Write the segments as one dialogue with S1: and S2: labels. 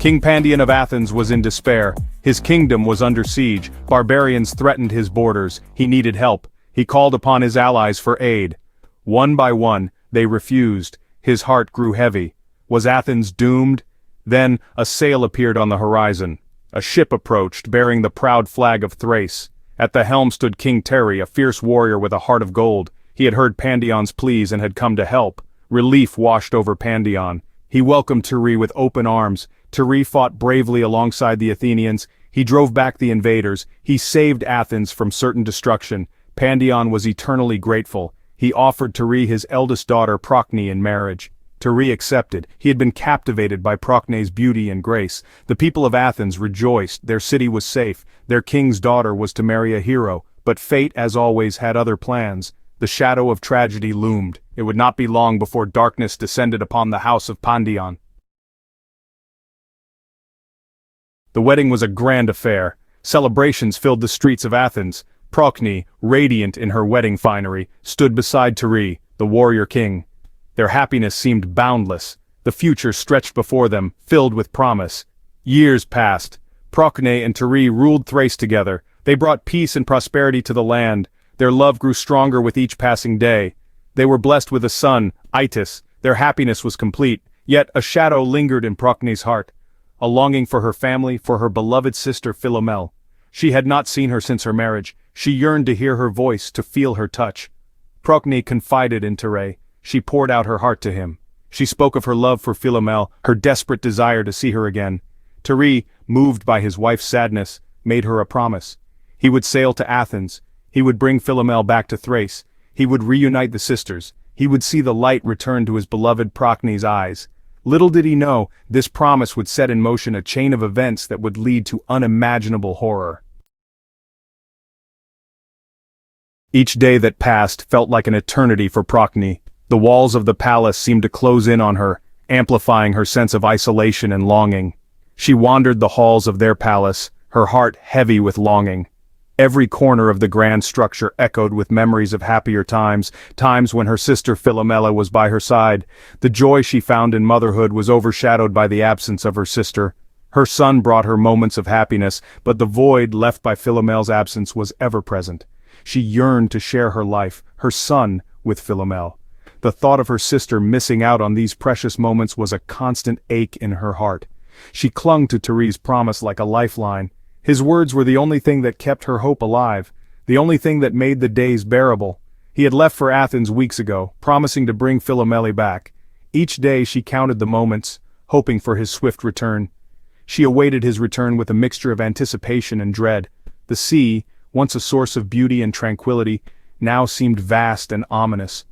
S1: King Pandion of Athens was in despair. His kingdom was under siege, barbarians threatened his borders, he needed help. He called upon his allies for aid. One by one, they refused. His heart grew heavy. Was Athens doomed? Then, a sail appeared on the horizon. A ship approached, bearing the proud flag of Thrace. At the helm stood King Terry, a fierce warrior with a heart of gold. He had heard Pandion's pleas and had come to help. Relief washed over Pandion. He welcomed Terry with open arms. Terry fought bravely alongside the Athenians. He drove back the invaders. He saved Athens from certain destruction. Pandion was eternally grateful. He offered Terry his eldest daughter Procne in marriage. Terry accepted. He had been captivated by Procne's beauty and grace. The people of Athens rejoiced. Their city was safe. Their king's daughter was to marry a hero. But fate, as always, had other plans. The shadow of tragedy loomed. It would not be long before darkness descended upon the house of Pandion. The wedding was a grand affair. Celebrations filled the streets of Athens. Procne, radiant in her wedding finery, stood beside Terry, the warrior king. Their happiness seemed boundless. The future stretched before them, filled with promise. Years passed. Procne and Terry ruled Thrace together. They brought peace and prosperity to the land. Their love grew stronger with each passing day. They were blessed with a son, Itis. Their happiness was complete, yet a shadow lingered in Procne's heart. A longing for her family, for her beloved sister Philomela. She had not seen her since her marriage. She yearned to hear her voice, to feel her touch. Procne confided in Terray. She poured out her heart to him. She spoke of her love for Philomela, her desperate desire to see her again. Terry, moved by his wife's sadness, made her a promise. He would sail to Athens. He would bring Philomela back to Thrace. He would reunite the sisters. He would see the light return to his beloved Procne's eyes. Little did he know, this promise would set in motion a chain of events that would lead to unimaginable horror. Each day that passed felt like an eternity for Procne. The walls of the palace seemed to close in on her, amplifying her sense of isolation and longing. She wandered the halls of their palace, her heart heavy with longing. Every corner of the grand structure echoed with memories of happier times, times when her sister Philomela was by her side. The joy she found in motherhood was overshadowed by the absence of her sister. Her son brought her moments of happiness, but the void left by Philomela's absence was ever present. She yearned to share her life, her son, with Philomela. The thought of her sister missing out on these precious moments was a constant ache in her heart. She clung to Terry's promise like a lifeline. His words were the only thing that kept her hope alive, the only thing that made the days bearable. He had left for Athens weeks ago, promising to bring Philomela back. Each day she counted the moments, hoping for his swift return. She awaited his return with a mixture of anticipation and dread. The sea, once a source of beauty and tranquility, now seemed vast and ominous.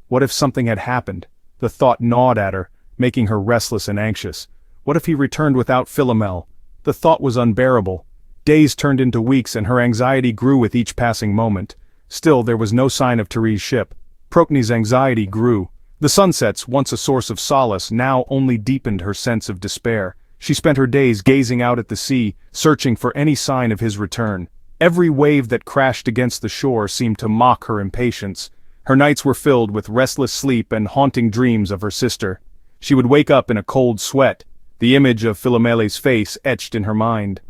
S1: What if something had happened? The thought gnawed at her, making her restless and anxious. What if he returned without Philomela? The thought was unbearable. Days turned into weeks and her anxiety grew with each passing moment. Still, there was no sign of Terry's ship. Procne's anxiety grew. The sunsets, once a source of solace, now only deepened her sense of despair. She spent her days gazing out at the sea, searching for any sign of his return. Every wave that crashed against the shore seemed to mock her impatience. Her nights were filled with restless sleep and haunting dreams of her sister. She would wake up in a cold sweat, the image of Philomela's face etched in her mind.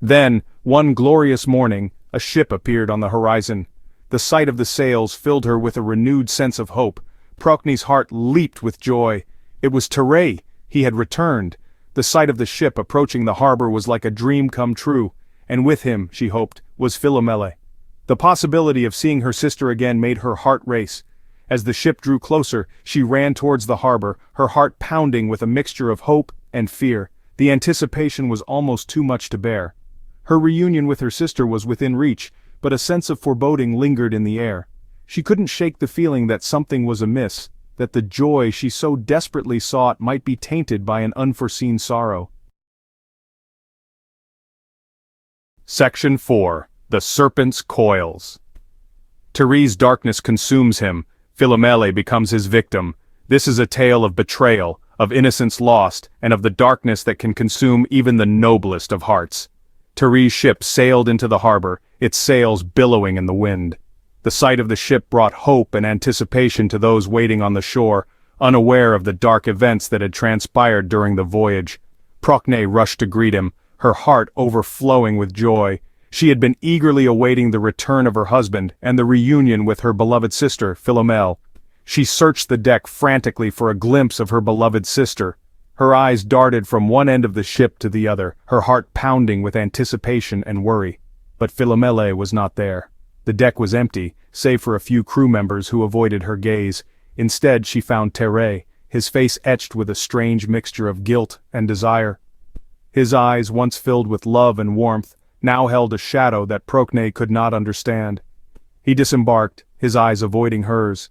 S1: Then, one glorious morning, a ship appeared on the horizon. The sight of the sails filled her with a renewed sense of hope. Procne's heart leaped with joy. It was Terray. He had returned. The sight of the ship approaching the harbor was like a dream come true, and with him, she hoped, was Philomela. The possibility of seeing her sister again made her heart race. As the ship drew closer, she ran towards the harbor, her heart pounding with a mixture of hope and fear. The anticipation was almost too much to bear. Her reunion with her sister was within reach, but a sense of foreboding lingered in the air. She couldn't shake the feeling that something was amiss, that the joy she so desperately sought might be tainted by an unforeseen sorrow. Section 4. The Serpent's Coils. Terry's darkness consumes him. Philomela becomes his victim. This is a tale of betrayal, of innocence lost, and of the darkness that can consume even the noblest of hearts. Terry's ship sailed into the harbor, its sails billowing in the wind. The sight of the ship brought hope and anticipation to those waiting on the shore, unaware of the dark events that had transpired during the voyage. Procne rushed to greet him, her heart overflowing with joy. She had been eagerly awaiting the return of her husband and the reunion with her beloved sister, Philomela. She searched the deck frantically for a glimpse of her beloved sister. Her eyes darted from one end of the ship to the other, her heart pounding with anticipation and worry. But Philomela was not there. The deck was empty, save for a few crew members who avoided her gaze. Instead she found Thérèse, his face etched with a strange mixture of guilt and desire. His eyes, once filled with love and warmth, now held a shadow that Procne could not understand. He disembarked, his eyes avoiding hers.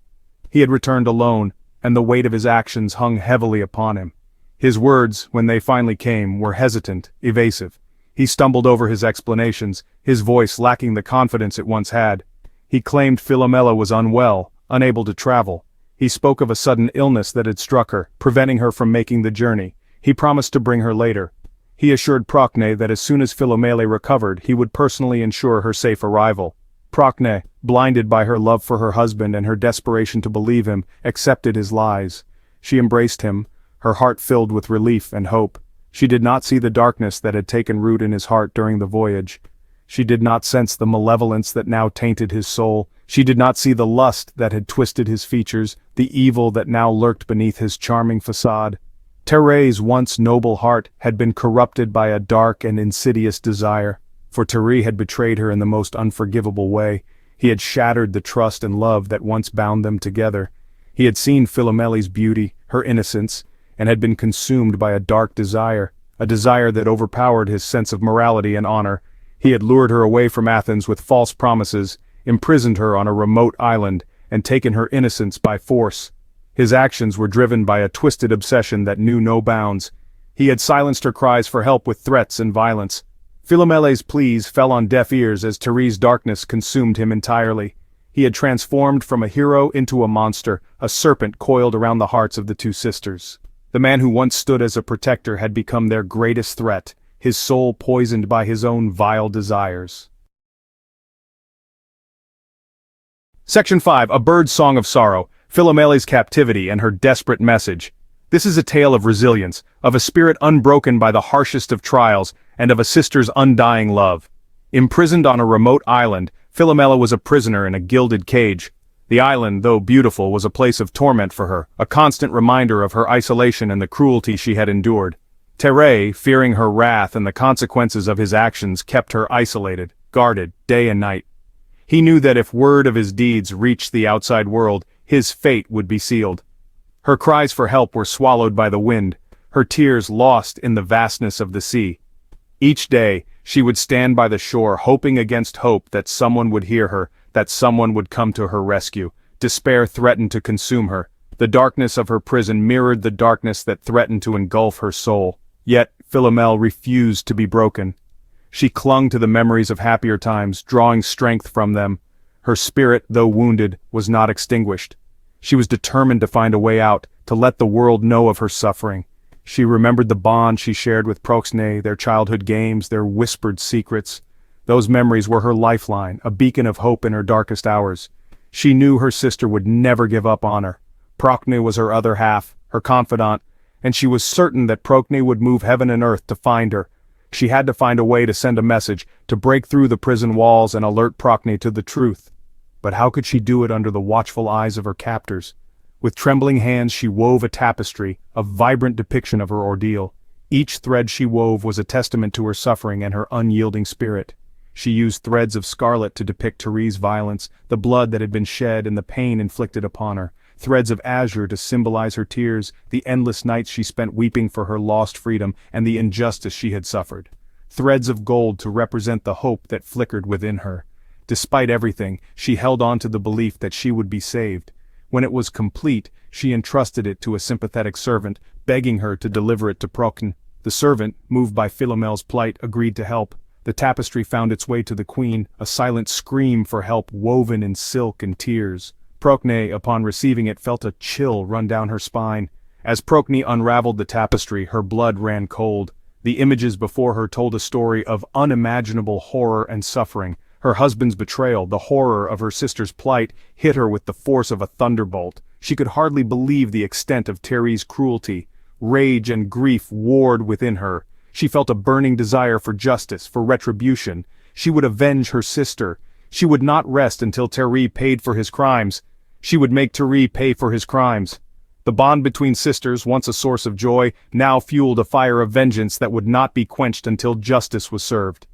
S1: He had returned alone, and the weight of his actions hung heavily upon him. His words, when they finally came, were hesitant, evasive. He stumbled over his explanations, his voice lacking the confidence it once had. He claimed Philomela was unwell, unable to travel. He spoke of a sudden illness that had struck her, preventing her from making the journey. He promised to bring her later. He assured Procne that as soon as Philomela recovered, he would personally ensure her safe arrival. Procne, blinded by her love for her husband and her desperation to believe him, accepted his lies. She embraced him, her heart filled with relief and hope. She did not see the darkness that had taken root in his heart during the voyage. She did not sense the malevolence that now tainted his soul. She did not see the lust that had twisted his features, the evil that now lurked beneath his charming facade. Thérèse's once noble heart had been corrupted by a dark and insidious desire, for Thérèse had betrayed her in the most unforgivable way. He had shattered the trust and love that once bound them together. He had seen Philomela's beauty, her innocence, and had been consumed by a dark desire, a desire that overpowered his sense of morality and honor. He had lured her away from Athens with false promises, imprisoned her on a remote island, and taken her innocence by force. His actions were driven by a twisted obsession that knew no bounds. He had silenced her cries for help with threats and violence. Philomela's pleas fell on deaf ears as Thérèse's darkness consumed him entirely. He had transformed from a hero into a monster, a serpent coiled around the hearts of the two sisters. The man who once stood as a protector had become their greatest threat, his soul poisoned by his own vile desires. Section 5. A Bird's Song of Sorrow, Philomela's Captivity and Her Desperate Message. This is a tale of resilience, of a spirit unbroken by the harshest of trials, and of a sister's undying love. Imprisoned on a remote island, Philomela was a prisoner in a gilded cage. The island, though beautiful, was a place of torment for her, a constant reminder of her isolation and the cruelty she had endured. Thérèse, fearing her wrath and the consequences of his actions, kept her isolated, guarded, day and night. He knew that if word of his deeds reached the outside world, his fate would be sealed. Her cries for help were swallowed by the wind, her tears lost in the vastness of the sea. Each day, she would stand by the shore hoping against hope that someone would hear her, that someone would come to her rescue. Despair threatened to consume her. The darkness of her prison mirrored the darkness that threatened to engulf her soul. Yet, Philomela refused to be broken. She clung to the memories of happier times, drawing strength from them. Her spirit, though wounded, was not extinguished. She was determined to find a way out, to let the world know of her suffering. She remembered the bond she shared with Procne, their childhood games, their whispered secrets. Those memories were her lifeline, a beacon of hope in her darkest hours. She knew her sister would never give up on her. Procne was her other half, her confidant, and she was certain that Procne would move heaven and earth to find her. She had to find a way to send a message, to break through the prison walls and alert Procne to the truth. But how could she do it under the watchful eyes of her captors? With trembling hands she wove a tapestry, a vibrant depiction of her ordeal. Each thread she wove was a testament to her suffering and her unyielding spirit. She used threads of scarlet to depict Thérèse's violence, the blood that had been shed and the pain inflicted upon her. Threads of azure to symbolize her tears, the endless nights she spent weeping for her lost freedom and the injustice she had suffered. Threads of gold to represent the hope that flickered within her. Despite everything, she held on to the belief that she would be saved. When it was complete, she entrusted it to a sympathetic servant, begging her to deliver it to Procne. The servant, moved by Philomela's plight, agreed to help. The tapestry found its way to the queen, a silent scream for help woven in silk and tears. Procne, upon receiving it, felt a chill run down her spine. As Procne unraveled the tapestry, her blood ran cold. The images before her told a story of unimaginable horror and suffering. Her husband's betrayal, the horror of her sister's plight, hit her with the force of a thunderbolt. She could hardly believe the extent of Thérèse's cruelty. Rage and grief warred within her. She felt a burning desire for justice, for retribution. She would avenge her sister. She would not rest until Terry paid for his crimes. She would make Terry pay for his crimes. The bond between sisters, once a source of joy, now fueled a fire of vengeance that would not be quenched until justice was served.